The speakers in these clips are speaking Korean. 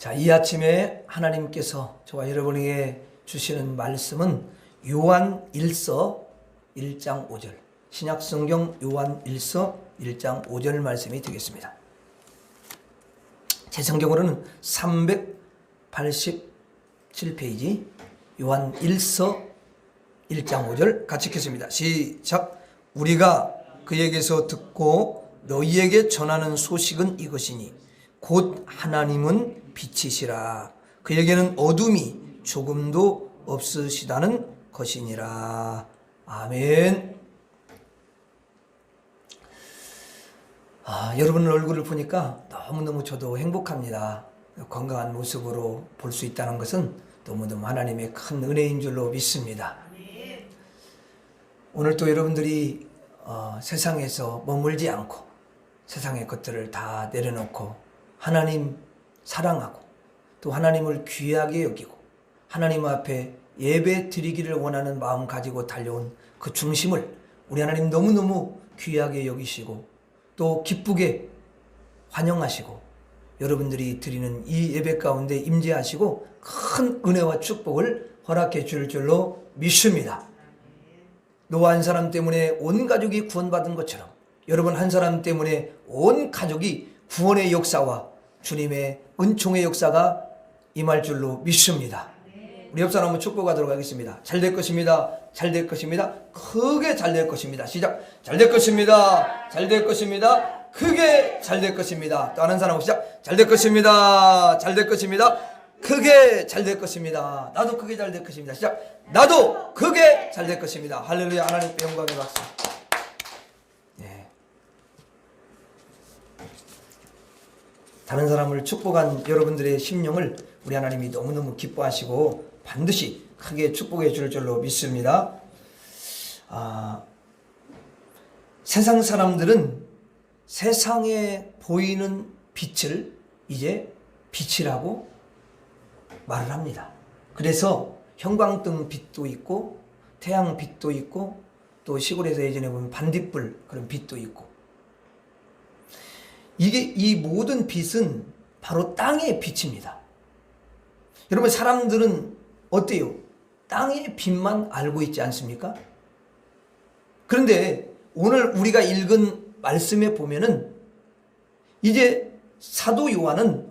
자, 이 아침에 하나님께서 저와 여러분에게 주시는 말씀은 요한 1서 1장 5절, 신약성경 요한 1서 1장 5절 말씀이 되겠습니다. 제 성경으로는 387페이지 요한 1서 1장 5절 같이 읽겠습니다. 시작. 우리가 그에게서 듣고 너희에게 전하는 소식은 이것이니 곧 하나님은 빛이시라. 그에게는 어둠이 조금도 없으시다는 것이니라. 아멘. 여러분 얼굴을 보니까 너무너무 저도 행복합니다. 건강한 모습으로 볼 수 있다는 것은 너무너무 하나님의 큰 은혜인 줄로 믿습니다. 오늘 또 여러분들이 세상에서 머물지 않고 세상의 것들을 다 내려놓고 하나님 사랑하고 또 하나님을 귀하게 여기고 하나님 앞에 예배 드리기를 원하는 마음 가지고 달려온 그 중심을 우리 하나님 너무너무 귀하게 여기시고 또 기쁘게 환영하시고 여러분들이 드리는 이 예배 가운데 임재하시고 큰 은혜와 축복을 허락해 줄 줄로 믿습니다. 노아 한 사람 때문에 온 가족이 구원받은 것처럼 여러분 한 사람 때문에 온 가족이 구원의 역사와 주님의 은총의 역사가 임할 줄로 믿습니다. 우리 옆 사람 한번 축복하도록 하겠습니다. 잘 될 것입니다. 잘 될 것입니다. 크게 잘 될 것입니다. 시작. 잘 될 것입니다. 잘 될 것입니다. 크게 잘 될 것입니다. 또 하는 사람 시작. 잘 될 것입니다. 잘 될 것입니다. 크게 잘 될 것입니다. 나도 크게 잘 될 것입니다. 시작. 나도 크게 잘 될 것입니다. 할렐루야. 하나님 영광의 박수. 다른 사람을 축복한 여러분들의 심령을 우리 하나님이 너무너무 기뻐하시고 반드시 크게 축복해 줄 줄로 믿습니다. 세상 사람들은 세상에 보이는 빛을 이제 빛이라고 말을 합니다. 그래서 형광등 빛도 있고 태양 빛도 있고 또 시골에서 예전에 보면 반딧불 그런 빛도 있고 이 모든 빛은 바로 땅의 빛입니다. 여러분 사람들은 어때요? 땅의 빛만 알고 있지 않습니까? 그런데 오늘 우리가 읽은 말씀에 보면은 이제 사도 요한은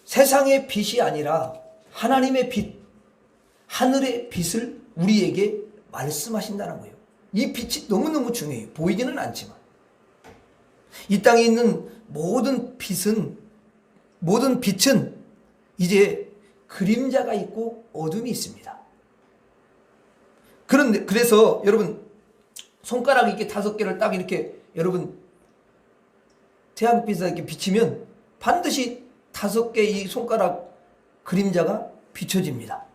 세상의 빛이 아니라 하나님의 빛, 하늘의 빛을 우리에게 말씀하신다는 거예요. 이 빛이 너무너무 중요해요. 보이지는 않지만. 이 땅에 있는 모든 빛은 이제 그림자가 있고 어둠이 있습니다. 그래서 여러분 손가락 이렇게 5개를 딱 이렇게 여러분 태양빛에 이렇게 비치면 반드시 5개 이 손가락 그림자가 비춰집니다.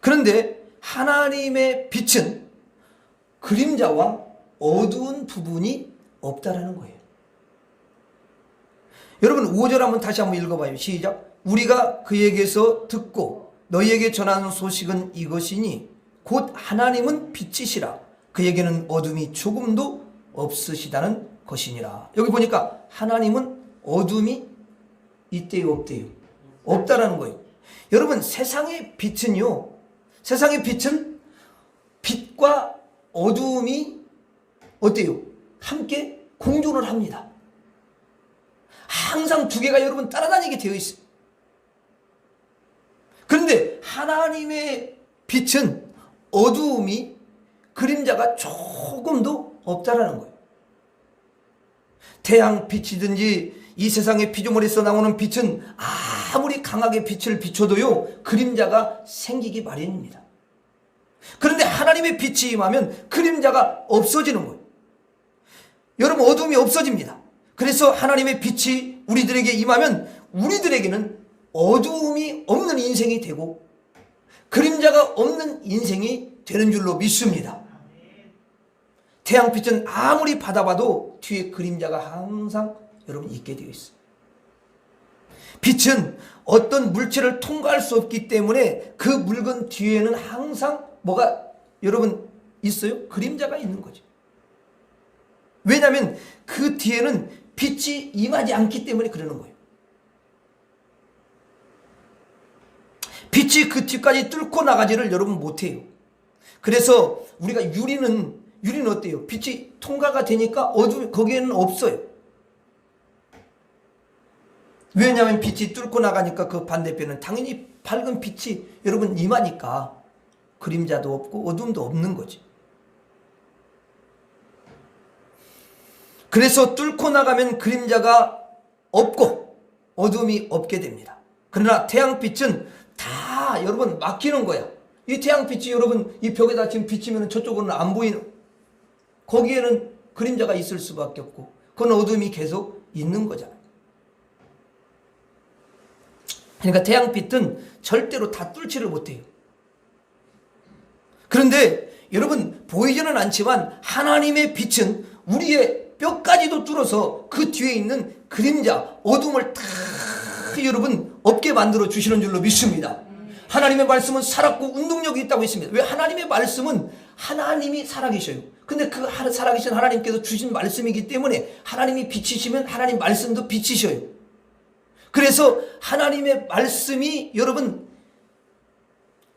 그런데 하나님의 빛은 그림자와 어두운 부분이 없다라는 거예요. 여러분 5절 한번 다시 한번 읽어봐요. 시작. 우리가 그에게서 듣고 너희에게 전하는 소식은 이것이니 곧 하나님은 빛이시라. 그에게는 어둠이 조금도 없으시다는 것이니라. 여기 보니까 하나님은 어둠이 있대요 없대요? 없다라는 거예요. 여러분 세상의 빛은요, 세상의 빛은 빛과 어둠이 어때요? 함께 공존을 합니다. 항상 두 개가 여러분 따라다니게 되어 있어요. 그런데 하나님의 빛은 어두움이 그림자가 조금도 없다라는 거예요. 태양 빛이든지 이 세상의 피조물에서 나오는 빛은 아무리 강하게 빛을 비춰도요 그림자가 생기기 마련입니다. 그런데 하나님의 빛이 임하면 그림자가 없어지는 거예요. 여러분 어둠이 없어집니다. 그래서 하나님의 빛이 우리들에게 임하면 우리들에게는 어두움이 없는 인생이 되고 그림자가 없는 인생이 되는 줄로 믿습니다. 태양빛은 아무리 받아봐도 뒤에 그림자가 항상 여러분 있게 되어 있어요. 빛은 어떤 물체를 통과할 수 없기 때문에 그 물건 뒤에는 항상 뭐가 여러분 있어요? 그림자가 있는 거죠. 왜냐하면 그 뒤에는 빛이 임하지 않기 때문에 그러는 거예요. 빛이 그 뒤까지 뚫고 나가지를 여러분 못해요. 그래서 우리가 유리는 어때요? 빛이 통과가 되니까 어둠이 거기에는 없어요. 왜냐하면 빛이 뚫고 나가니까 그 반대편은 당연히 밝은 빛이 여러분 임하니까 그림자도 없고 어둠도 없는 거지. 그래서 뚫고 나가면 그림자가 없고 어둠이 없게 됩니다. 그러나 태양빛은 다 여러분 막히는 거야. 이 태양빛이 여러분 이 벽에다 지금 비치면 저쪽으로는 안 보이는, 거기에는 그림자가 있을 수밖에 없고 그건 어둠이 계속 있는 거잖아요. 그러니까 태양빛은 절대로 다 뚫지를 못해요. 그런데 여러분 보이지는 않지만 하나님의 빛은 우리의 뼈까지도 뚫어서 그 뒤에 있는 그림자, 어둠을 다 여러분 없게 만들어 주시는 줄로 믿습니다. 하나님의 말씀은 살았고 운동력이 있다고 했습니다. 왜? 하나님의 말씀은 하나님이 살아계셔요. 근데 그 살아계신 하나님께서 주신 말씀이기 때문에 하나님이 빛이시면 하나님 말씀도 빛이셔요. 그래서 하나님의 말씀이 여러분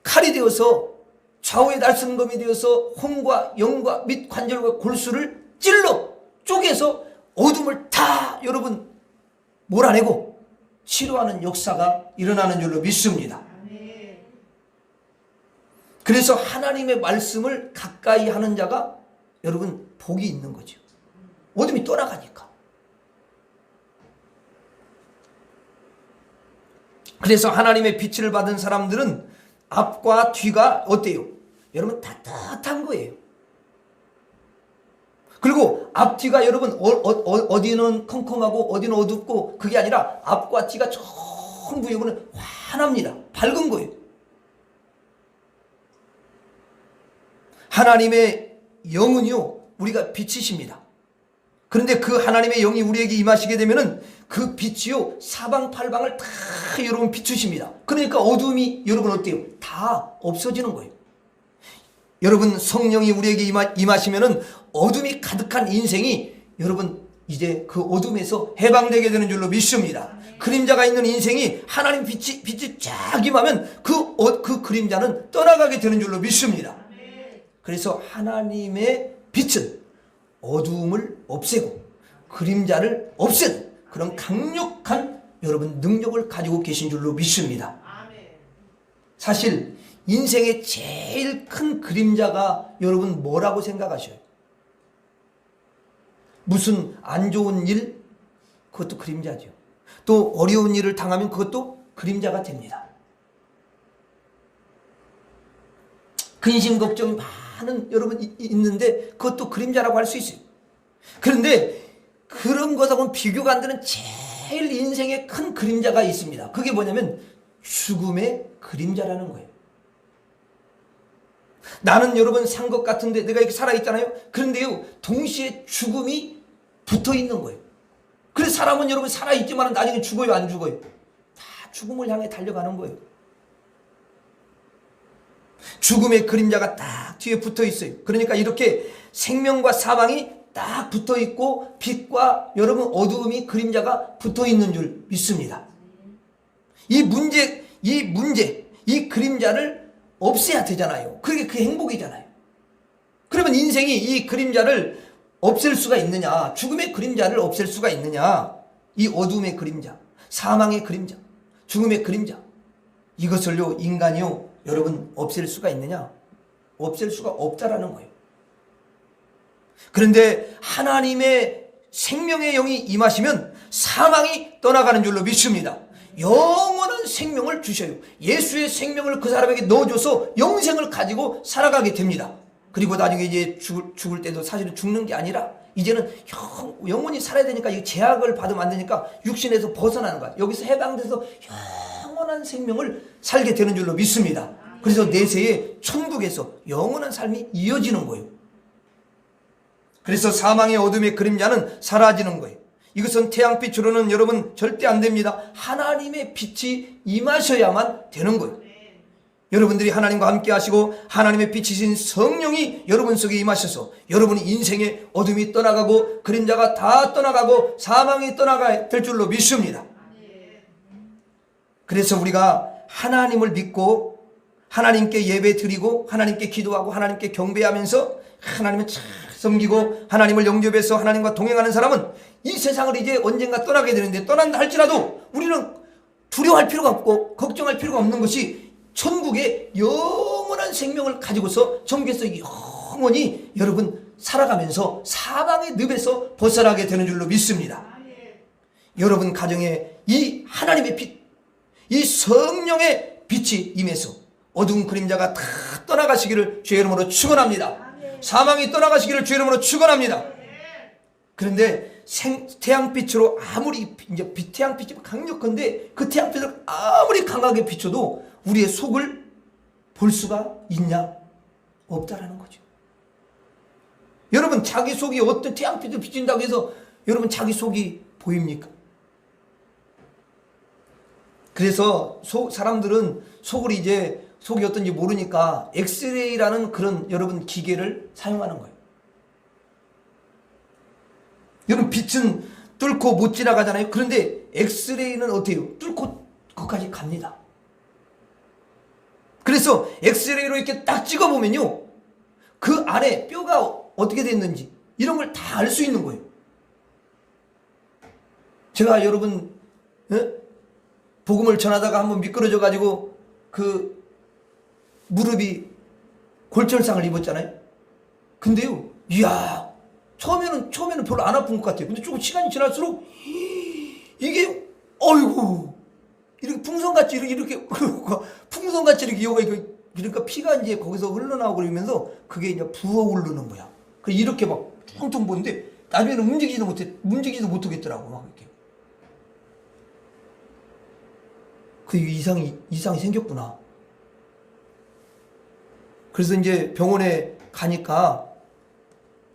칼이 되어서 좌우의 날선검이 되어서 혼과 영과 및 관절과 골수를 찔러 쪼개서 어둠을 다 여러분 몰아내고 치료하는 역사가 일어나는 줄로 믿습니다. 그래서 하나님의 말씀을 가까이 하는 자가 여러분 복이 있는 거죠. 어둠이 떠나가니까. 그래서 하나님의 빛을 받은 사람들은 앞과 뒤가 어때요? 여러분 따뜻한 거예요. 그리고 앞뒤가 여러분 어디는 컴컴하고 어디는 어둡고 그게 아니라 앞과 뒤가 전부 여러분 환합니다. 밝은 거예요. 하나님의 영은요 우리가 빛이십니다. 그런데 그 하나님의 영이 우리에게 임하시게 되면은 그 빛이요 사방팔방을 다 여러분 비추십니다. 그러니까 어둠이 여러분 어때요? 다 없어지는 거예요. 여러분 성령이 우리에게 임하시면은 어둠이 가득한 인생이 여러분 이제 그 어둠에서 해방되게 되는 줄로 믿습니다. 그림자가 있는 인생이 하나님 빛이 쫙 임하면 그 그림자는 떠나가게 되는 줄로 믿습니다. 그래서 하나님의 빛은 어두움을 없애고 그림자를 없애는 그런 강력한 여러분 능력을 가지고 계신 줄로 믿습니다. 사실 인생의 제일 큰 그림자가 여러분 뭐라고 생각하셔요? 무슨 안 좋은 일? 그것도 그림자죠. 또 어려운 일을 당하면 그것도 그림자가 됩니다. 근심 걱정이 많은 여러분 있는데 그것도 그림자라고 할 수 있어요. 그런데 그런 것하고는 비교가 안 되는 제일 인생의 큰 그림자가 있습니다. 그게 뭐냐면 죽음의 그림자라는 거예요. 나는 여러분 산 것 같은데 내가 이렇게 살아있잖아요. 그런데요 동시에 죽음이 붙어있는 거예요. 그래서 사람은 여러분 살아있지만 나중에 죽어요 안 죽어요? 다 죽음을 향해 달려가는 거예요. 죽음의 그림자가 딱 뒤에 붙어 있어요. 그러니까 이렇게 생명과 사망이 딱 붙어 있고 빛과 여러분 어두움이 그림자가 붙어 있는 줄 믿습니다. 이 그림자를 없애야 되잖아요. 그게 그 행복이잖아요. 그러면 인생이 이 그림자를 없앨 수가 있느냐? 죽음의 그림자를 없앨 수가 있느냐? 이 어둠의 그림자, 사망의 그림자, 죽음의 그림자, 이것을요 인간이요 여러분 없앨 수가 있느냐? 없앨 수가 없다라는 거예요. 그런데 하나님의 생명의 영이 임하시면 사망이 떠나가는 줄로 믿습니다. 영원한 생명을 주셔요. 예수의 생명을 그 사람에게 넣어줘서 영생을 가지고 살아가게 됩니다. 그리고 나중에 이제 죽을 때도 사실은 죽는 게 아니라 이제는 영원히 살아야 되니까 이 제약을 받으면 안 되니까 육신에서 벗어나는 거야. 여기서 해방돼서 영원한 생명을 살게 되는 줄로 믿습니다. 그래서 내세에 천국에서 영원한 삶이 이어지는 거예요. 그래서 사망의 어둠의 그림자는 사라지는 거예요. 이것은 태양빛으로는 여러분 절대 안 됩니다. 하나님의 빛이 임하셔야만 되는 거예요. 여러분들이 하나님과 함께 하시고 하나님의 빛이신 성령이 여러분 속에 임하셔서 여러분의 인생의 어둠이 떠나가고 그림자가 다 떠나가고 사망이 떠나가야 될 줄로 믿습니다. 그래서 우리가 하나님을 믿고 하나님께 예배 드리고 하나님께 기도하고 하나님께 경배하면서 하나님을 잘 섬기고 하나님을 영접해서 하나님과 동행하는 사람은 이 세상을 이제 언젠가 떠나게 되는데, 떠난다 할지라도 우리는 두려워할 필요가 없고 걱정할 필요가 없는 것이 천국의 영원한 생명을 가지고서 천국에서 영원히 여러분 살아가면서 사망의 늪에서 벗어나게 되는 줄로 믿습니다. 여러분 가정에 이 하나님의 빛, 이 성령의 빛이 임해서 어두운 그림자가 다 떠나가시기를 주의 이름으로 축원합니다. 사망이 떠나가시기를 주의 이름으로 축원합니다. 그런데 태양빛으로 아무리 이제 태양빛이 강력한데 그 태양빛을 아무리 강하게 비춰도 우리의 속을 볼 수가 있냐? 없다라는 거죠. 여러분 자기 속이 어떤 태양빛을 비춘다고 해서 여러분 자기 속이 보입니까? 그래서 사람들은 속이 어떤지 모르니까 엑스레이라는 그런 여러분 기계를 사용하는 거예요. 여러분 빛은 뚫고 못 지나가잖아요. 그런데 엑스레이는 어때요? 뚫고 거기까지 갑니다. 그래서 엑스레이로 이렇게 딱 찍어보면요, 그 안에 뼈가 어떻게 됐는지 이런 걸 다 알 수 있는 거예요. 제가 여러분 복음을 전하다가 한번 미끄러져 가지고 그 무릎이 골절상을 입었잖아요. 근데요, 이야, 처음에는 별로 안 아픈 것 같아요. 근데 조금 시간이 지날수록 이게 어이구 이렇게 풍선같이 이렇게 풍선같이 이렇게 이어가, 그러니까 피가 이제 거기서 흘러나오고 그러면서 그게 이제 부어오르는 거야. 이렇게 막 퉁퉁 보는데 나중에는 움직이지도 못하겠더라고. 막 이렇게. 그 이상이 생겼구나. 그래서 이제 병원에 가니까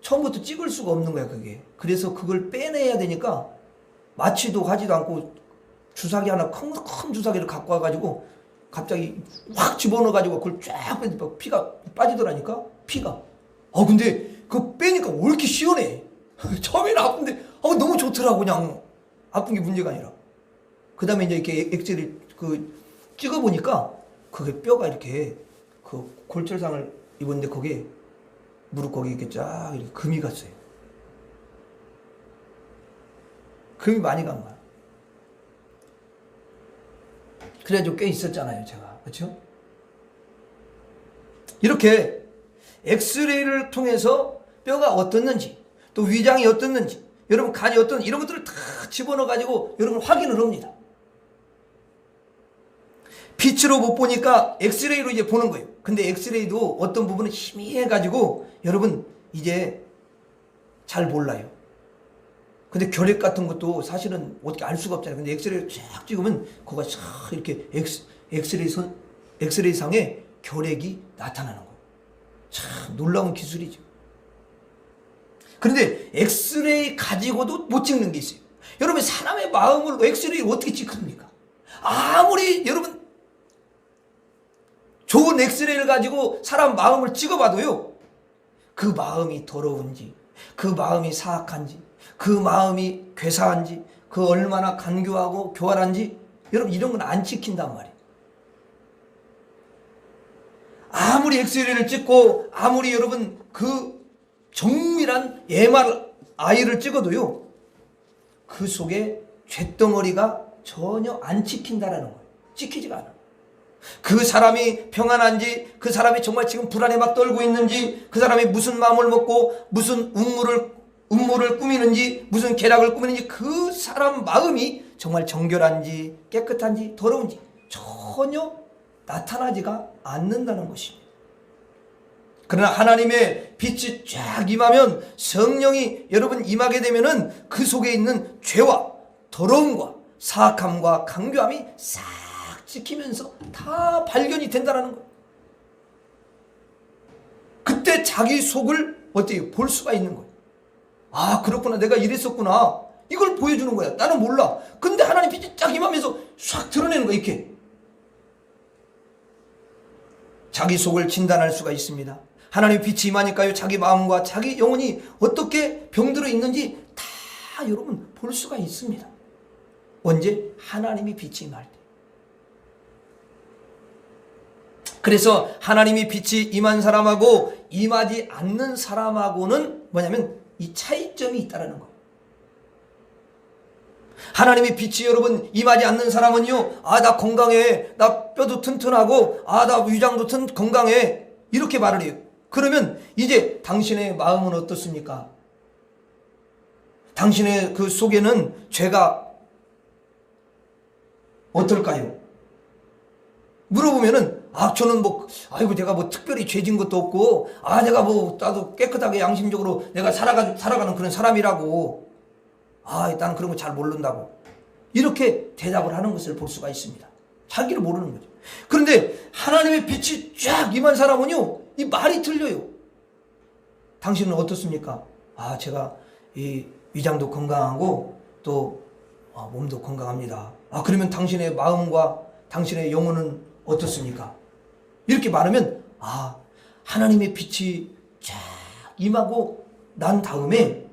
처음부터 찍을 수가 없는 거야, 그게. 그래서 그걸 빼내야 되니까 마취도 하지도 않고 주사기 하나, 큰 주사기를 갖고 와가지고 갑자기 확 집어넣어가지고 그걸 쫙 빼니까 피가 빠지더라니까, 피가. 근데 그거 빼니까 왜 이렇게 시원해? 처음에는 아픈데, 너무 좋더라고, 그냥. 아픈 게 문제가 아니라. 그 다음에 이제 이렇게 엑스레이 찍어보니까 그게 뼈가 이렇게 그 골절상을 입었는데 거기에 무릎 거기 이렇게 쫙 이렇게 금이 갔어요. 금이 많이 간 거야. 그래가지고 꽤 있었잖아요, 제가. 그렇죠? 이렇게 엑스레이를 통해서 뼈가 어떻는지, 또 위장이 어떻는지, 여러분 간이 어떤, 이런 것들을 다 집어넣어 가지고 여러분 확인을 합니다. 빛으로 못 보니까 엑스레이로 이제 보는 거예요. 근데 엑스레이도 어떤 부분은 희미해 가지고 여러분 이제 잘 몰라요. 근데 결핵 같은 것도 사실은 어떻게 알 수가 없잖아요. 근데 엑스레이를 쫙 찍으면 거기가 쫙 이렇게 엑스레이 상에 결핵이 나타나는 거예요. 참 놀라운 기술이죠. 그런데 엑스레이 가지고도 못 찍는 게 있어요. 여러분 사람의 마음을 엑스레이를 어떻게 찍습니까? 아무리 여러분 좋은 엑스레이를 가지고 사람 마음을 찍어봐도요, 그 마음이 더러운지, 그 마음이 사악한지, 그 마음이 괴사한지, 그 얼마나 간교하고 교활한지, 여러분 이런 건 안 찍힌단 말이에요. 아무리 엑스레이를 찍고 아무리 여러분 그 정밀한 MRI를 찍어도요, 그 속에 쇳덩어리가 전혀 안 찍힌다라는 거예요. 찍히지가 않아. 그 사람이 평안한지, 그 사람이 정말 지금 불안에 막 떨고 있는지, 그 사람이 무슨 마음을 먹고 무슨 음모를 꾸미는지, 무슨 계략을 꾸미는지, 그 사람 마음이 정말 정결한지 깨끗한지 더러운지 전혀 나타나지가 않는다는 것입니다. 그러나 하나님의 빛이 쫙 임하면, 성령이 여러분 임하게 되면은 그 속에 있는 죄와 더러움과 사악함과 강교함이 싹 찍히면서 다 발견이 된다는 거예요. 그때 자기 속을 어때요? 볼 수가 있는 거예요. 아, 그렇구나. 내가 이랬었구나. 이걸 보여주는 거야. 나는 몰라. 근데 하나님 빛이 쫙 임하면서 싹 드러내는 거야, 이렇게. 자기 속을 진단할 수가 있습니다. 하나님 빛이 임하니까요, 자기 마음과 자기 영혼이 어떻게 병들어 있는지 다 여러분 볼 수가 있습니다. 언제? 하나님이 빛이 임할 때. 그래서 하나님이 빛이 임한 사람하고 임하지 않는 사람하고는 뭐냐면 이 차이점이 있다라는 거예요. 하나님의 빛이 여러분 임하지 않는 사람은요, 나 건강해, 나 뼈도 튼튼하고, 나 위장도 건강해, 이렇게 말을 해요. 그러면 이제 당신의 마음은 어떻습니까? 당신의 그 속에는 죄가 어떨까요? 물어보면은 저는 내가 특별히 죄진 것도 없고, 내가 나도 깨끗하게 양심적으로 내가 살아가는 그런 사람이라고, 나는 그런 거 잘 모른다고, 이렇게 대답을 하는 것을 볼 수가 있습니다. 자기를 모르는 거죠. 그런데 하나님의 빛이 쫙 임한 사람은요, 이 말이 틀려요. 당신은 어떻습니까? 제가 이 위장도 건강하고 또 몸도 건강합니다. 그러면 당신의 마음과 당신의 영혼은 어떻습니까? 이렇게 말하면 하나님의 빛이 쫙 임하고 난 다음에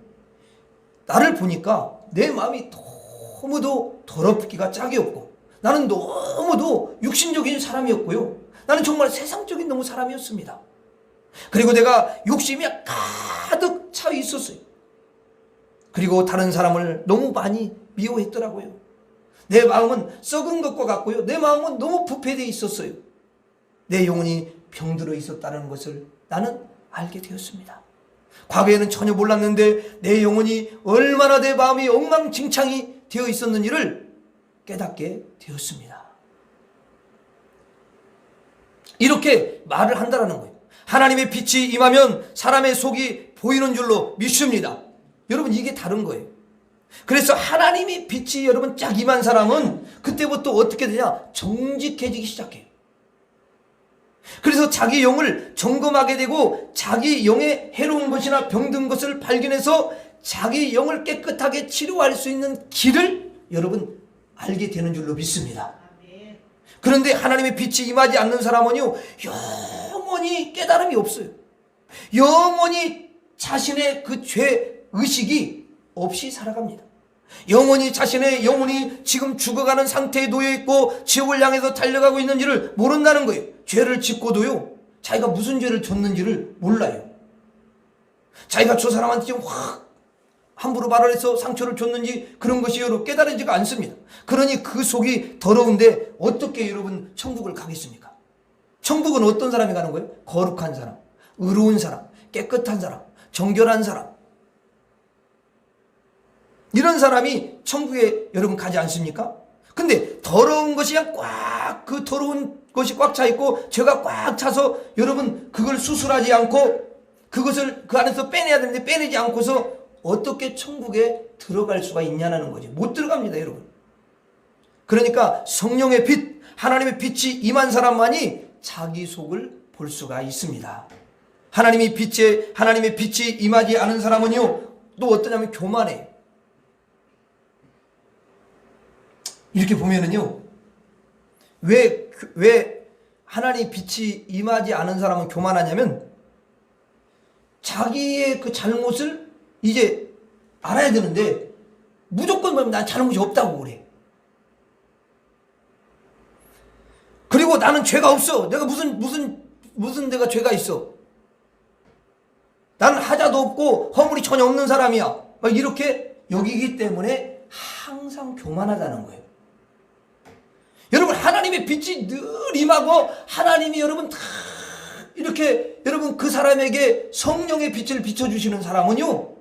나를 보니까 내 마음이 너무도 더럽기가 짝이 없고, 나는 너무도 육신적인 사람이었고요, 나는 정말 세상적인 너무 사람이었습니다. 그리고 내가 욕심이 가득 차 있었어요. 그리고 다른 사람을 너무 많이 미워했더라고요. 내 마음은 썩은 것과 같고요, 내 마음은 너무 부패되어 있었어요. 내 영혼이 병들어 있었다는 것을 나는 알게 되었습니다. 과거에는 전혀 몰랐는데 내 영혼이 얼마나 내 마음이 엉망진창이 되어 있었는지를 깨닫게 되었습니다. 이렇게 말을 한다는 거예요. 하나님의 빛이 임하면 사람의 속이 보이는 줄로 믿습니다. 여러분, 이게 다른 거예요. 그래서 하나님의 빛이 여러분 쫙 임한 사람은 그때부터 어떻게 되냐? 정직해지기 시작해요. 그래서 자기 영을 점검하게 되고, 자기 영에 해로운 것이나 병든 것을 발견해서 자기 영을 깨끗하게 치료할 수 있는 길을 여러분 알게 되는 줄로 믿습니다. 그런데 하나님의 빛이 임하지 않는 사람은요, 영원히 깨달음이 없어요. 영원히 자신의 그 죄 의식이 없이 살아갑니다. 영원히 자신의 영혼이 지금 죽어가는 상태에 놓여 있고 지옥을 향해서 달려가고 있는지를 모른다는 거예요. 죄를 짓고도요, 자기가 무슨 죄를 졌는지를 몰라요. 자기가 저 사람한테 지금 확 함부로 말을 해서 상처를 줬는지 그런 것이 여러분 깨달아지가 않습니다. 그러니 그 속이 더러운데 어떻게 여러분 천국을 가겠습니까? 천국은 어떤 사람이 가는 거예요? 거룩한 사람, 의로운 사람, 깨끗한 사람, 정결한 사람, 이런 사람이 천국에 여러분 가지 않습니까? 근데 더러운 것이 그냥 그 더러운 것이 꽉 차 있고 죄가 꽉 차서 여러분 그걸 수술하지 않고 그것을 그 안에서 빼내야 되는데 빼내지 않고서 어떻게 천국에 들어갈 수가 있냐는 거죠. 못 들어갑니다, 여러분. 그러니까 성령의 빛, 하나님의 빛이 임한 사람만이 자기 속을 볼 수가 있습니다. 하나님의 빛이 임하지 않은 사람은요, 또 어떠냐면 교만해요. 이렇게 보면은요, 왜 하나님의 빛이 임하지 않은 사람은 교만하냐면, 자기의 그 잘못을 이제 알아야 되는데 무조건 난 잘못이 없다고 그래. 그리고 나는 죄가 없어. 내가 무슨 내가 죄가 있어. 나는 하자도 없고 허물이 전혀 없는 사람이야. 막 이렇게 여기기 때문에 항상 교만하다는 거예요. 여러분, 하나님의 빛이 늘 임하고 하나님이 여러분 다 이렇게 여러분 그 사람에게 성령의 빛을 비춰주시는 사람은요,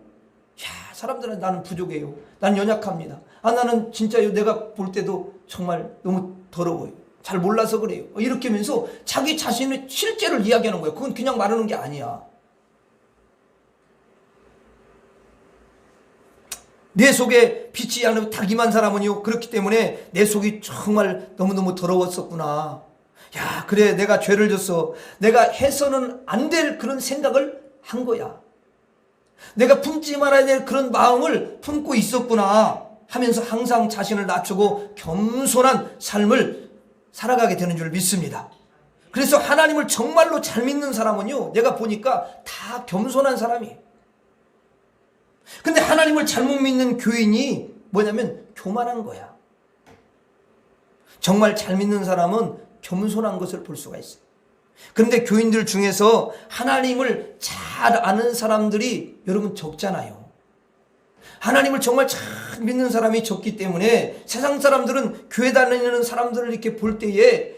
사람들은 나는 부족해요, 나는 연약합니다, 나는 진짜요, 내가 볼 때도 정말 너무 더러워요, 잘 몰라서 그래요, 이렇게 하면서 자기 자신의 실제를 이야기하는 거예요. 그건 그냥 말하는 게 아니야. 내 속에 빛이 딱 임한 사람은요, 그렇기 때문에 내 속이 정말 너무너무 더러웠었구나, 그래, 내가 죄를 졌어, 내가 해서는 안 될 그런 생각을 한 거야, 내가 품지 말아야 될 그런 마음을 품고 있었구나 하면서 항상 자신을 낮추고 겸손한 삶을 살아가게 되는 줄 믿습니다. 그래서 하나님을 정말로 잘 믿는 사람은요, 내가 보니까 다 겸손한 사람이에요. 근데 하나님을 잘못 믿는 교인이 뭐냐면 교만한 거야. 정말 잘 믿는 사람은 겸손한 것을 볼 수가 있어요. 그런데 교인들 중에서 하나님을 잘 아는 사람들이 여러분 적잖아요. 하나님을 정말 잘 믿는 사람이 적기 때문에 세상 사람들은 교회 다니는 사람들을 이렇게 볼 때에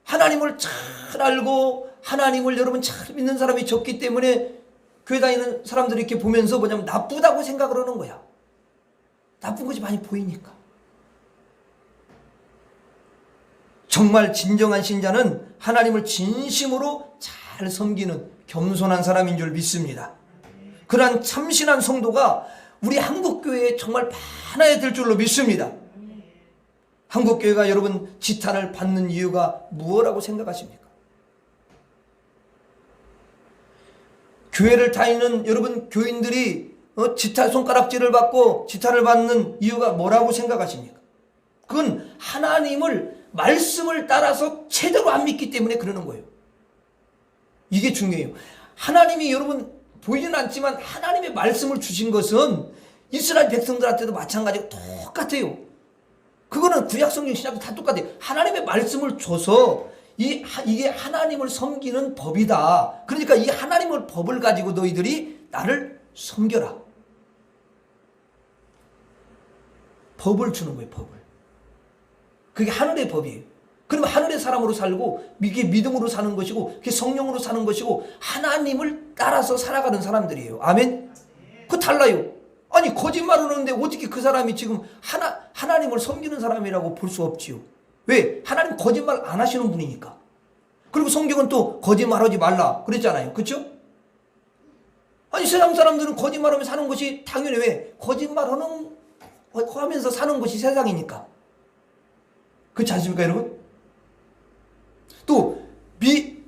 하나님을 잘 알고 하나님을 여러분 잘 믿는 사람이 적기 때문에 교회 다니는 사람들이 이렇게 보면서 뭐냐면 나쁘다고 생각을 하는 거야. 나쁜 것이 많이 보이니까. 정말 진정한 신자는 하나님을 진심으로 잘 섬기는 겸손한 사람인 줄 믿습니다. 그러한 참신한 성도가 우리 한국교회에 정말 많아야 될 줄로 믿습니다. 한국교회가 여러분 지탄을 받는 이유가 무엇이라고 생각하십니까? 교회를 다니는 여러분 교인들이 지탄 손가락질을 받고 지탄을 받는 이유가 뭐라고 생각하십니까? 그건 하나님을 말씀을 따라서 제대로 안 믿기 때문에 그러는 거예요. 이게 중요해요. 하나님이 여러분 보이지는 않지만 하나님의 말씀을 주신 것은 이스라엘 백성들한테도 마찬가지고 똑같아요. 그거는 구약성경 신약도 다 똑같아요. 하나님의 말씀을 줘서 이게 하나님을 섬기는 법이다. 그러니까 이 하나님의 법을 가지고 너희들이 나를 섬겨라. 법을 주는 거예요. 법을. 그게 하늘의 법이에요. 그러면 하늘의 사람으로 살고 이게 믿음으로 사는 것이고 그게 성령으로 사는 것이고 하나님을 따라서 살아가는 사람들이에요. 아멘? 그거 달라요. 아니 거짓말을 하는데 어떻게 그 사람이 지금 하나님을 섬기는 사람이라고 볼 수 없지요. 왜? 하나님 거짓말 안 하시는 분이니까. 그리고 성경은 또 거짓말하지 말라 그랬잖아요. 그렇죠? 아니 세상 사람들은 거짓말하며 사는 것이 당연히 왜? 거짓말하면서 사는 것이 세상이니까. 그렇지 않습니까 여러분? 또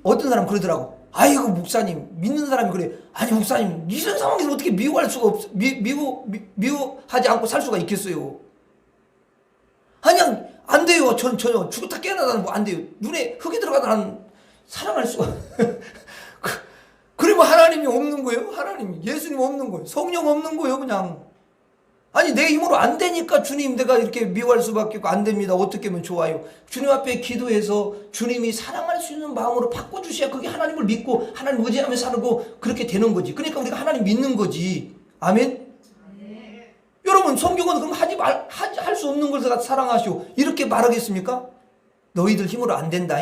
어떤 사람 그러더라고. 아이고 목사님 믿는 사람이 그래. 아니 목사님 이런 상황에서 어떻게 미워할 수가 없어. 미워하지 않고 살 수가 있겠어요. 아니 안 돼요. 전혀 죽었다 깨어나다 뭐 안 돼요. 눈에 흙이 들어가다 나는 사랑할 수가 그러면 하나님이 없는 거예요. 하나님 예수님 없는 거예요. 성령 없는 거예요. 그냥 아니 내 힘으로 안 되니까 주님 내가 이렇게 미워할 수밖에 없고 안 됩니다. 어떻게 하면 좋아요. 주님 앞에 기도해서 주님이 사랑할 수 있는 마음으로 바꿔주셔야 그게 하나님을 믿고 하나님 의지하며 살고 그렇게 되는 거지. 그러니까 우리가 하나님 믿는 거지. 아멘. 네. 여러분 성경은 그럼 할 수 없는 것을 사랑하시오 이렇게 말하겠습니까? 너희들 힘으로 안 된다.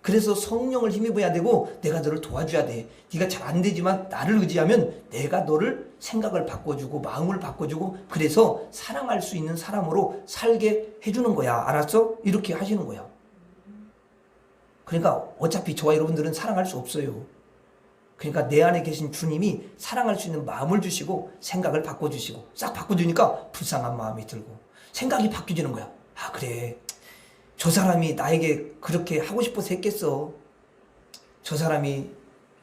그래서 성령을 힘입어야 되고 내가 너를 도와줘야 돼. 네가 잘 안 되지만 나를 의지하면 내가 너를 생각을 바꿔주고 마음을 바꿔주고 그래서 사랑할 수 있는 사람으로 살게 해주는 거야. 알았어? 이렇게 하시는 거야. 그러니까 어차피 저와 여러분들은 사랑할 수 없어요. 그러니까 내 안에 계신 주님이 사랑할 수 있는 마음을 주시고 생각을 바꿔주시고 싹 바꿔주니까 불쌍한 마음이 들고 생각이 바뀌어지는 거야. 아 그래. 저 사람이 나에게 그렇게 하고 싶어서 했겠어. 저 사람이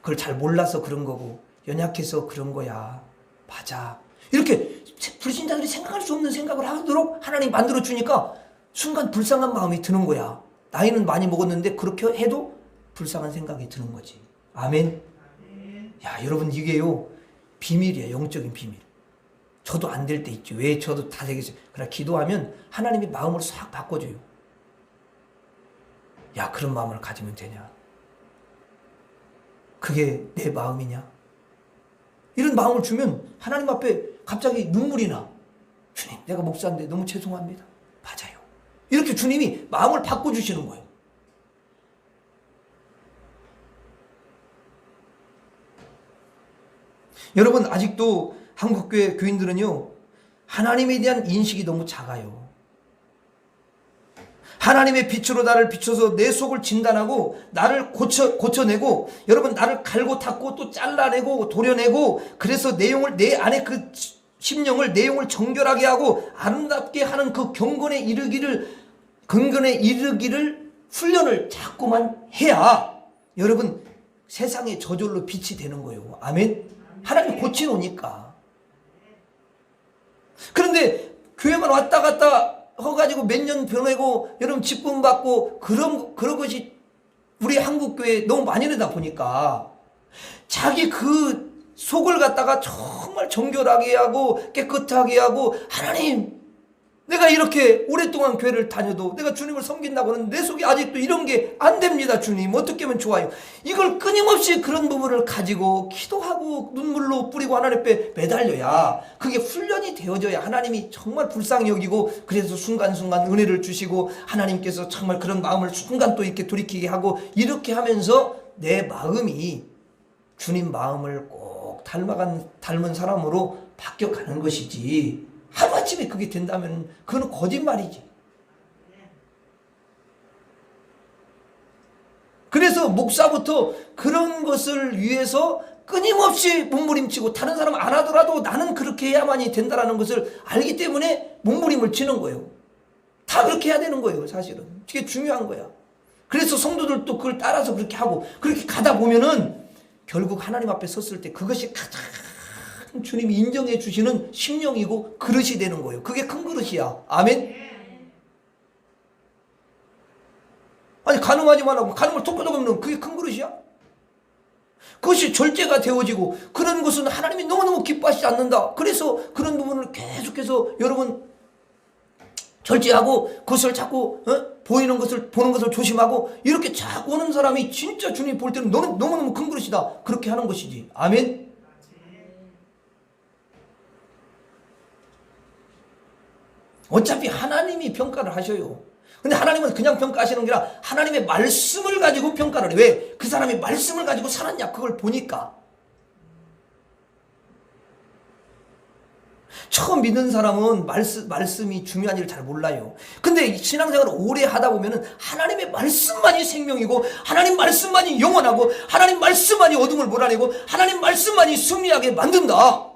그걸 잘 몰라서 그런 거고 연약해서 그런 거야. 맞아. 이렇게 불신자들이 생각할 수 없는 생각을 하도록 하나님 만들어주니까 순간 불쌍한 마음이 드는 거야. 나이는 많이 먹었는데 그렇게 해도 불쌍한 생각이 드는 거지. 아멘. 야 여러분 이게요 비밀이야. 영적인 비밀. 저도 안 될 때 있죠. 왜 저도 다 되겠어요. 그러나 기도하면 하나님이 마음을 싹 바꿔줘요. 야 그런 마음을 가지면 되냐? 그게 내 마음이냐? 이런 마음을 주면 하나님 앞에 갑자기 눈물이 나. 주님 내가 목사인데 너무 죄송합니다. 맞아요. 이렇게 주님이 마음을 바꿔주시는 거예요. 여러분 아직도 한국교회 교인들은요 하나님에 대한 인식이 너무 작아요. 하나님의 빛으로 나를 비춰서 내 속을 진단하고 나를 고쳐내고 여러분 나를 갈고 닦고 또 잘라내고 도려내고 그래서 내 안에 그 심령을 내용을 정결하게 하고 아름답게 하는 그 경건에 이르기를 훈련을 자꾸만 해야 여러분 세상의 저절로 빛이 되는 거예요. 아멘. 하나님 고치노니까. 그런데 교회만 왔다 갔다 허가지고 몇 년 보내고 여러분 직분 받고 그런 것이 우리 한국교회에 너무 많이 내다 보니까 자기 그 속을 갖다가 정말 정결하게 하고 깨끗하게 하고 하나님 내가 이렇게 오랫동안 교회를 다녀도 내가 주님을 섬긴다고 하는 내 속에 아직도 이런 게 안 됩니다. 주님 어떻게 하면 좋아요? 이걸 끊임없이 그런 부분을 가지고 기도하고 눈물로 뿌리고 하나님 앞에 매달려야 그게 훈련이 되어져야 하나님이 정말 불쌍히 여기고 그래서 순간순간 은혜를 주시고 하나님께서 정말 그런 마음을 순간 또 이렇게 돌이키게 하고 이렇게 하면서 내 마음이 주님 마음을 꼭 닮은 사람으로 바뀌어가는 것이지 하루아침에 그게 된다면 그건 거짓말이지. 그래서 목사부터 그런 것을 위해서 끊임없이 몸부림치고 다른 사람 안 하더라도 나는 그렇게 해야만이 된다는 것을 알기 때문에 몸부림을 치는 거예요. 다 그렇게 해야 되는 거예요. 사실은 그게 중요한 거야. 그래서 성도들도 그걸 따라서 그렇게 하고 그렇게 가다 보면은 결국 하나님 앞에 섰을 때 그것이 가장 주님이 인정해 주시는 심령이고 그릇이 되는 거예요. 그게 큰 그릇이야. 아멘. 아니 가능하지만 하고 가능을 톡톡 없는 그게 큰 그릇이야? 그것이 절제가 되어지고 그런 것은 하나님이 너무너무 기뻐하시지 않는다. 그래서 그런 부분을 계속해서 여러분 절제하고 그것을 자꾸 보는 것을 조심하고 이렇게 자꾸 오는 사람이 진짜 주님 볼 때는 너는 너무너무 큰 그릇이다. 그렇게 하는 것이지. 아멘. 어차피 하나님이 평가를 하셔요. 근데 하나님은 그냥 평가하시는 게 아니라 하나님의 말씀을 가지고 평가를 해. 왜? 그 사람이 말씀을 가지고 살았냐 그걸 보니까. 처음 믿는 사람은 말씀이 중요한 일을 잘 몰라요. 근데 신앙생활을 오래 하다 보면은 하나님의 말씀만이 생명이고 하나님 말씀만이 영원하고 하나님 말씀만이 어둠을 몰아내고 하나님 말씀만이 승리하게 만든다.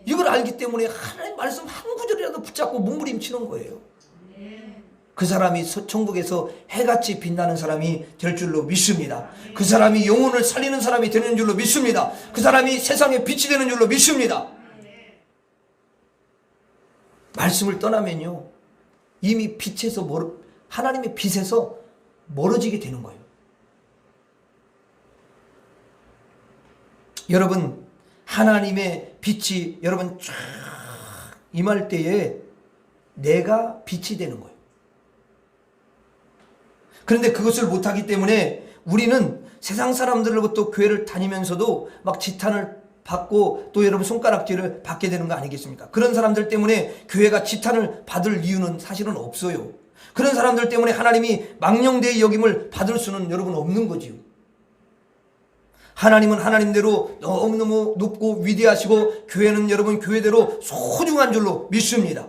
이걸 알기 때문에 하나님 말씀 한 구절이라도 붙잡고 몸부림치는 거예요. 그 사람이 천국에서 해같이 빛나는 사람이 될 줄로 믿습니다. 그 사람이 영혼을 살리는 사람이 되는 줄로 믿습니다. 그 사람이 세상에 빛이 되는 줄로 믿습니다. 말씀을 떠나면요 이미 하나님의 빛에서 멀어지게 되는 거예요. 여러분 하나님의 빛이 여러분 쫙 임할 때에 내가 빛이 되는 거예요. 그런데 그것을 못하기 때문에 우리는 세상 사람들로부터 교회를 다니면서도 막 지탄을 받고 또 여러분 손가락질을 받게 되는 거 아니겠습니까? 그런 사람들 때문에 교회가 지탄을 받을 이유는 사실은 없어요. 그런 사람들 때문에 하나님이 망령되이 여김을 받을 수는 여러분 없는 거지요. 하나님은 하나님대로 너무너무 높고 위대하시고 교회는 여러분 교회대로 소중한 줄로 믿습니다.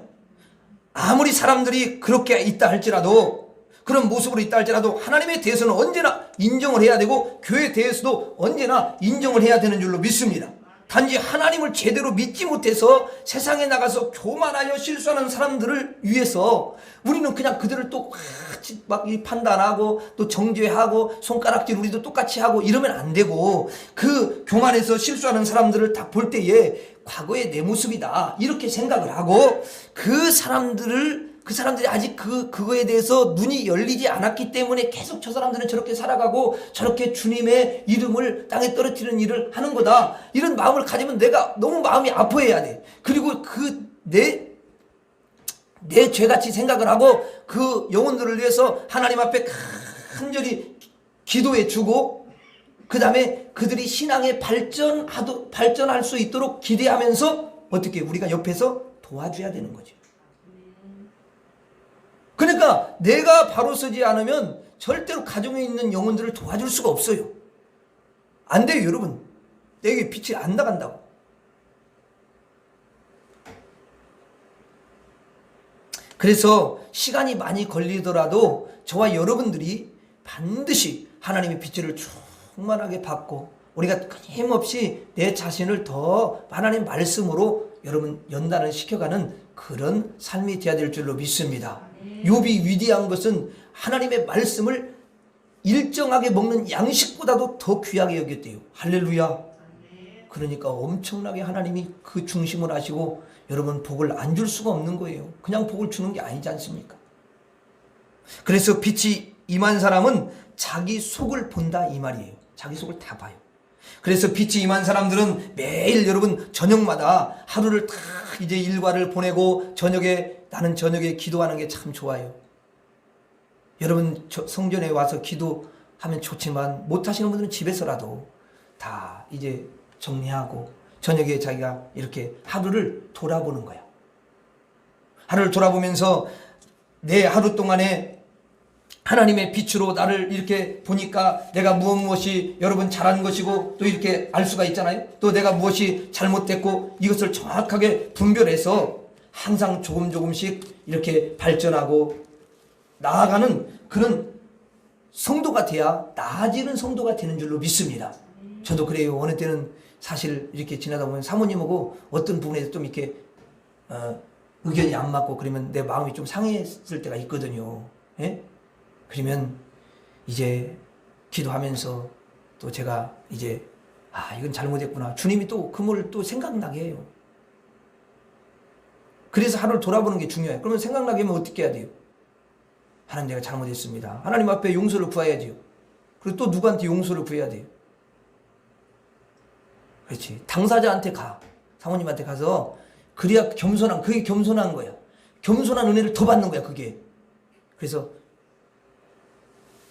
아무리 사람들이 그렇게 있다 할지라도 그런 모습으로 있다 할지라도 하나님에 대해서는 언제나 인정을 해야 되고 교회에 대해서도 언제나 인정을 해야 되는 줄로 믿습니다. 단지 하나님을 제대로 믿지 못해서 세상에 나가서 교만하여 실수하는 사람들을 위해서 우리는 그냥 그들을 또 같이 막 판단하고 또 정죄하고 손가락질 우리도 똑같이 하고 이러면 안 되고 그 교만해서 실수하는 사람들을 딱 볼 때에 과거의 내 모습이다 이렇게 생각을 하고 그 사람들이 아직 그거에 대해서 눈이 열리지 않았기 때문에 계속 저 사람들은 저렇게 살아가고 저렇게 주님의 이름을 땅에 떨어뜨리는 일을 하는 거다. 이런 마음을 가지면 내가 너무 마음이 아파해야 돼. 그리고 내 죄같이 생각을 하고 그 영혼들을 위해서 하나님 앞에 간절히 기도해 주고 그 다음에 그들이 신앙에 발전할 수 있도록 기대하면서 어떻게 우리가 옆에서 도와줘야 되는 거죠. 그러니까 내가 바로 서지 않으면 절대로 가정에 있는 영혼들을 도와줄 수가 없어요. 안 돼요 여러분. 내게 빛이 안 나간다고. 그래서 시간이 많이 걸리더라도 저와 여러분들이 반드시 하나님의 빛을 충만하게 받고 우리가 끊임없이 내 자신을 더 하나님 말씀으로 여러분 연단을 시켜가는 그런 삶이 되어야 될 줄로 믿습니다. 욥이 위대한 것은 하나님의 말씀을 일정하게 먹는 양식보다도 더 귀하게 여겼대요. 할렐루야. 그러니까 엄청나게 하나님이 그 중심을 하시고 여러분 복을 안 줄 수가 없는 거예요. 그냥 복을 주는 게 아니지 않습니까? 그래서 빛이 임한 사람은 자기 속을 본다 이 말이에요. 자기 속을 다 봐요. 그래서 빛이 임한 사람들은 매일 여러분 저녁마다 하루를 다 이제 일과를 보내고 나는 저녁에 기도하는 게 참 좋아요. 여러분 성전에 와서 기도하면 좋지만 못하시는 분들은 집에서라도 다 이제 정리하고 저녁에 자기가 이렇게 하루를 돌아보는 거야. 하루를 돌아보면서 내 하루 동안에 하나님의 빛으로 나를 이렇게 보니까 내가 무엇이 여러분 잘한 것이고 또 이렇게 알 수가 있잖아요. 또 내가 무엇이 잘못됐고 이것을 정확하게 분별해서 항상 조금씩 이렇게 발전하고 나아가는 그런 성도가 돼야 나아지는 성도가 되는 줄로 믿습니다. 저도 그래요. 어느 때는 사실 이렇게 지나다 보면 사모님하고 어떤 부분에서 좀 이렇게 의견이 안 맞고 그러면 내 마음이 좀 상했을 때가 있거든요. 예? 그러면 이제 기도하면서 또 제가 이제 이건 잘못했구나. 주님이 또 그걸 또 생각나게 해요. 그래서 하루를 돌아보는 게 중요해요. 그러면 생각나게 하면 어떻게 해야 돼요? 하나님 내가 잘못했습니다. 하나님 앞에 용서를 구해야지요. 그리고 또 누구한테 용서를 구해야 돼요. 그렇지. 당사자한테 가. 사모님한테 가서 그래야 그게 겸손한 거야. 겸손한 은혜를 더 받는 거야, 그게. 그래서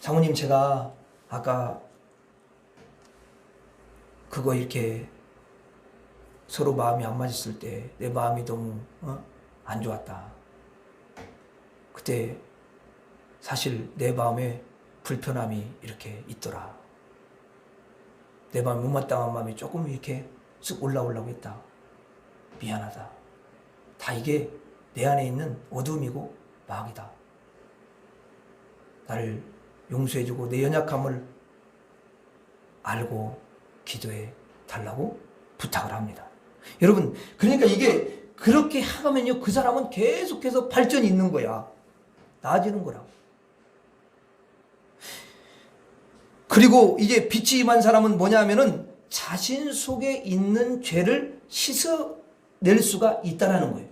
사모님 제가 아까 그거 이렇게 서로 마음이 안 맞았을 때 내 마음이 너무 안 좋았다. 그때 사실 내 마음에 불편함이 이렇게 있더라. 내 마음이 못마땅한 마음이 조금 이렇게 쓱 올라오려고 했다. 미안하다. 다 이게 내 안에 있는 어둠이고 마귀다. 나를 용서해주고 내 연약함을 알고 기도해 달라고 부탁을 합니다. 여러분, 그러니까 이게 그렇게 하면요, 그 사람은 계속해서 발전이 있는 거야. 나아지는 거라고. 그리고 이제 빛이 임한 사람은 뭐냐 하면은 자신 속에 있는 죄를 씻어낼 수가 있다는 거예요.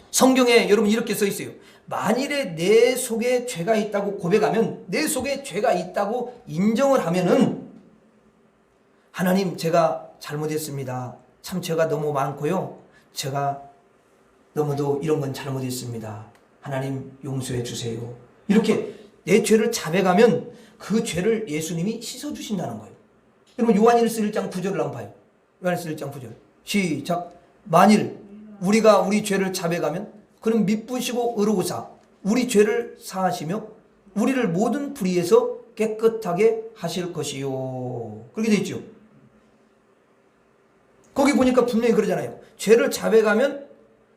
성경에 여러분 이렇게 써 있어요. 만일에 내 속에 죄가 있다고 고백하면, 내 속에 죄가 있다고 인정을 하면은 하나님 제가 잘못했습니다. 참 죄가 너무 많고요. 제가 너무도 이런 건 잘못했습니다. 하나님 용서해 주세요. 이렇게 내 죄를 자백하면 그 죄를 예수님이 씻어주신다는 거예요. 여러분 요한일서 1장 9절을 한번 봐요. 요한일서 1장 9절 시작. 만일 우리가 우리 죄를 자백하면 그는 미쁘시고 의로우사 우리 죄를 사하시며 우리를 모든 불의에서 깨끗하게 하실 것이요. 그렇게 돼 있죠. 거기 보니까 분명히 그러잖아요. 죄를 자백하면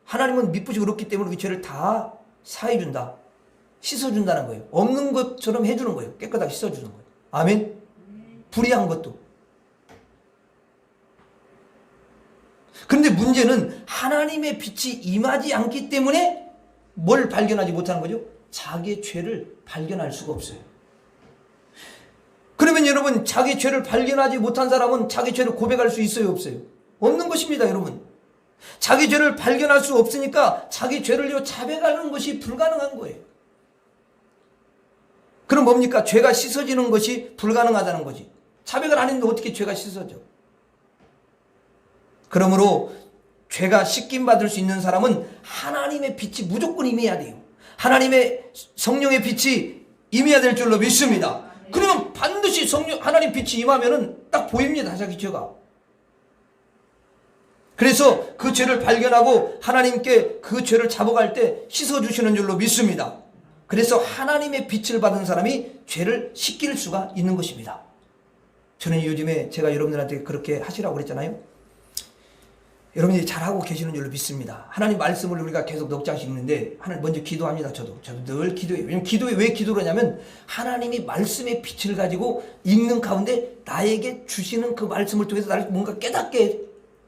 하나님은 미쁘시고 의롭기 때문에 우리 죄를 다 사해준다. 씻어준다는 거예요. 없는 것처럼 해주는 거예요. 깨끗하게 씻어주는 거예요. 아멘. 불의한 것도. 그런데 문제는 하나님의 빛이 임하지 않기 때문에 뭘 발견하지 못하는 거죠? 자기의 죄를 발견할 수가 없어요. 그러면 여러분, 자기 죄를 발견하지 못한 사람은 자기 죄를 고백할 수 있어요, 없어요? 없는 것입니다, 여러분. 자기 죄를 발견할 수 없으니까 자기 죄를 자백하는 것이 불가능한 거예요. 그럼 뭡니까? 죄가 씻어지는 것이 불가능하다는 거지. 자백을 안 했는데 어떻게 죄가 씻어져? 그러므로 죄가 씻김받을 수 있는 사람은 하나님의 빛이 무조건 임해야 돼요. 하나님의 성령의 빛이 임해야 될 줄로 믿습니다. 그러면 반드시 하나님 빛이 임하면은 딱 보입니다, 자기 죄가. 그래서 그 죄를 발견하고 하나님께 그 죄를 잡아갈 때 씻어주시는 줄로 믿습니다. 그래서 하나님의 빛을 받은 사람이 죄를 씻길 수가 있는 것입니다. 저는 요즘에 제가 여러분들한테 그렇게 하시라고 그랬잖아요. 여러분들이 잘하고 계시는 줄로 믿습니다. 하나님 말씀을 우리가 계속 넉 장씩 읽는데 하나님 먼저 기도합니다. 저도 늘 기도해요. 왜냐면 왜 기도를 하냐면 하나님이 말씀의 빛을 가지고 읽는 가운데 나에게 주시는 그 말씀을 통해서 나를 뭔가 깨닫게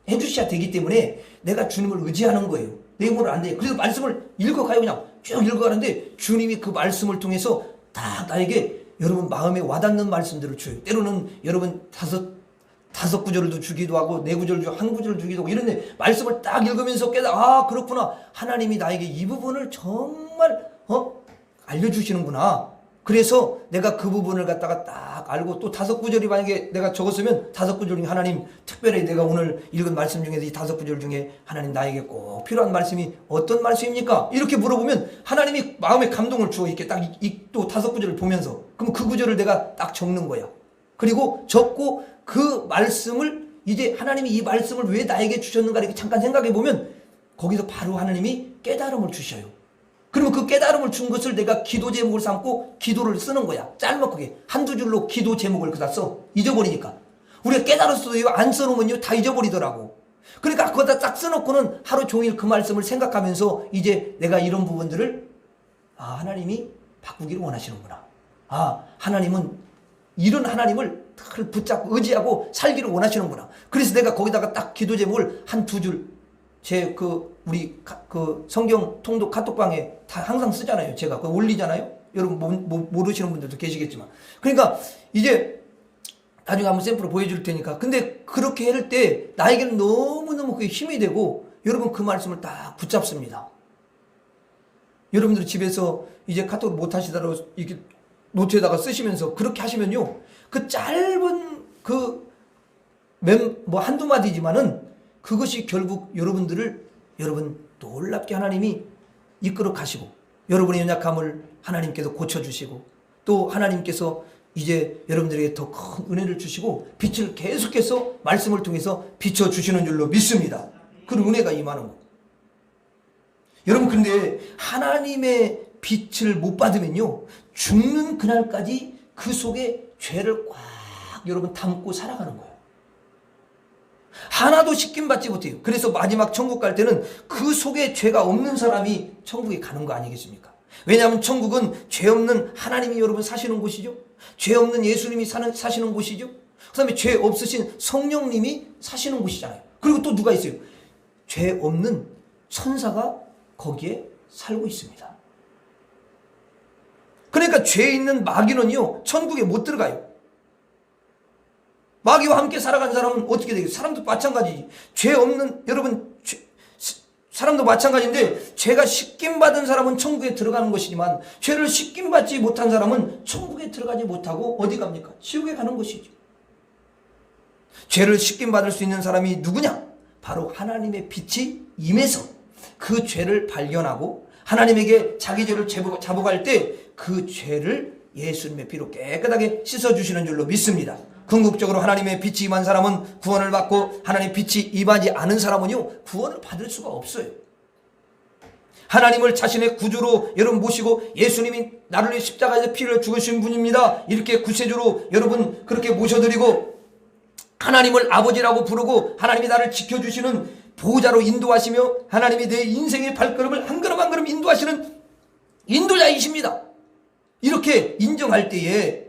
해주셔야 되기 때문에 내가 주님을 의지하는 거예요. 내 힘으로 안 돼요. 그래서 말씀을 읽어가요. 그냥 쭉 읽어가는데 주님이 그 말씀을 통해서 다 나에게 여러분 마음에 와닿는 말씀들을 줘요. 때로는 여러분 다섯 구절을 주기도 하고 네 구절을 주고 한 구절을 주기도 하고 이런데 말씀을 딱 읽으면서 그렇구나. 하나님이 나에게 이 부분을 정말 알려주시는구나. 그래서 내가 그 부분을 갖다가 딱 알고 또 5구절이 만약에 내가 적었으면 5구절 중에 하나님 특별히 내가 오늘 읽은 말씀 중에서 이 5구절 중에 하나님 나에게 꼭 필요한 말씀이 어떤 말씀입니까? 이렇게 물어보면 하나님이 마음에 감동을 주어 이렇게 딱 또 5구절을 보면서 그럼 그 구절을 내가 딱 적는 거야. 그리고 적고 그 말씀을 이제 하나님이 이 말씀을 왜 나에게 주셨는가 이렇게 잠깐 생각해 보면 거기서 바로 하나님이 깨달음을 주셔요. 그러면 그 깨달음을 준 것을 내가 기도 제목을 삼고 기도를 쓰는 거야. 짤막하게 한두 줄로 기도 제목을 그다 써. 잊어버리니까. 우리가 깨달았어도 안 써놓으면 다 잊어버리더라고. 그러니까 그거다 딱 써놓고는 하루 종일 그 말씀을 생각하면서 이제 내가 이런 부분들을 하나님이 바꾸기를 원하시는구나. 하나님은 이런 하나님을 붙잡고 의지하고 살기를 원하시는구나. 그래서 내가 거기다가 딱 기도 제목을 한 두 줄 우리 성경 통독 카톡방에 다 항상 쓰잖아요. 제가 그거 올리잖아요. 여러분 모르시는 분들도 계시겠지만. 그러니까 이제 나중에 한번 샘플을 보여줄 테니까. 근데 그렇게 할 때 나에게는 너무너무 그게 힘이 되고 여러분 그 말씀을 딱 붙잡습니다. 여러분들 집에서 이제 카톡을 못 하시더라도 이렇게 노트에다가 쓰시면서 그렇게 하시면요. 그 짧은 한두 마디지만은 그것이 결국 여러분 놀랍게 하나님이 이끌어 가시고 여러분의 연약함을 하나님께서 고쳐주시고 또 하나님께서 이제 여러분들에게 더 큰 은혜를 주시고 빛을 계속해서 말씀을 통해서 비춰주시는 줄로 믿습니다. 그런 은혜가 임하는 거. 여러분 근데 하나님의 빛을 못 받으면요 죽는 그날까지 그 속에 죄를 꽉 여러분 담고 살아가는 거예요. 하나도 씻김받지 못해요. 그래서 마지막 천국 갈 때는 그 속에 죄가 없는 사람이 천국에 가는 거 아니겠습니까? 왜냐하면 천국은 죄 없는 하나님이 여러분 사시는 곳이죠. 죄 없는 예수님이 사시는 곳이죠. 그 다음에 죄 없으신 성령님이 사시는 곳이잖아요. 그리고 또 누가 있어요? 죄 없는 천사가 거기에 살고 있습니다. 그러니까 죄 있는 마귀는요 천국에 못 들어가요. 마귀와 함께 살아간 사람은 어떻게 되겠어요? 사람도 마찬가지지. 죄 없는 여러분 사람도 마찬가지인데 죄가 씻김받은 사람은 천국에 들어가는 것이지만 죄를 씻김받지 못한 사람은 천국에 들어가지 못하고 어디 갑니까? 지옥에 가는 것이죠. 죄를 씻김받을 수 있는 사람이 누구냐? 바로 하나님의 빛이 임해서 그 죄를 발견하고 하나님에게 자기 죄를 자복할 때 그 죄를 예수님의 피로 깨끗하게 씻어주시는 줄로 믿습니다. 궁극적으로 하나님의 빛이 임한 사람은 구원을 받고 하나님의 빛이 임하지 않은 사람은요 구원을 받을 수가 없어요. 하나님을 자신의 구주로 여러분 모시고 예수님이 나를 위해 십자가에서 피를 죽으신 분입니다. 이렇게 구세주로 여러분 그렇게 모셔드리고 하나님을 아버지라고 부르고 하나님이 나를 지켜주시는 보호자로 인도하시며 하나님이 내 인생의 발걸음을 한 걸음 한 걸음 인도하시는 인도자이십니다. 이렇게 인정할 때에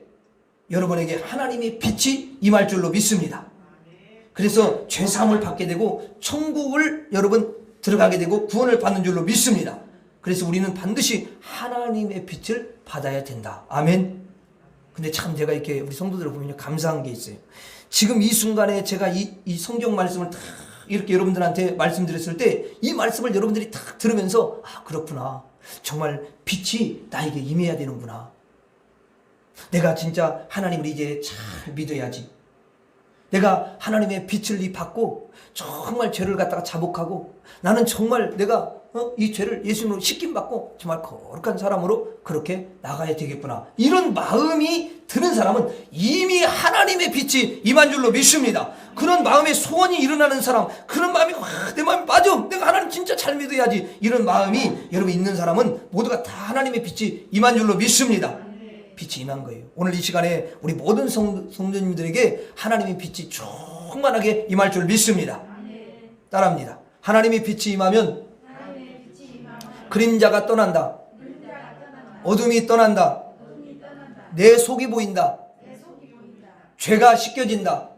여러분에게 하나님의 빛이 임할 줄로 믿습니다. 그래서 죄사함을 받게 되고 천국을 여러분 들어가게 되고 구원을 받는 줄로 믿습니다. 그래서 우리는 반드시 하나님의 빛을 받아야 된다. 아멘. 근데 참 제가 이렇게 우리 성도들을 보면 감사한 게 있어요. 지금 이 순간에 제가 이 성경 말씀을 딱 이렇게 여러분들한테 말씀드렸을 때 이 말씀을 여러분들이 딱 들으면서 그렇구나. 정말 빛이 나에게 임해야 되는구나. 내가 진짜 하나님을 이제 잘 믿어야지. 내가 하나님의 빛을 받고 정말 죄를 갖다가 자복하고 나는 정말 내가 이 죄를 예수님으로 씻김받고 정말 거룩한 사람으로 그렇게 나가야 되겠구나. 이런 마음이 드는 사람은 이미 하나님의 빛이 임한 줄로 믿습니다. 그런 마음의 소원이 일어나는 사람, 그런 마음이 내 마음이 빠져. 내가 하나님 진짜 잘 믿어야지. 이런 마음이 여러분 있는 사람은 모두가 다 하나님의 빛이 임한 줄로 믿습니다. 빛이 임한 거예요. 오늘 이 시간에 우리 모든 성도님들에게 하나님의 빛이 충만하게 임할 줄 믿습니다. 따라합니다. 하나님의 빛이 임하면 그림자가 떠난다. 어둠이 떠난다. 내 속이 보인다. 죄가 씻겨진다.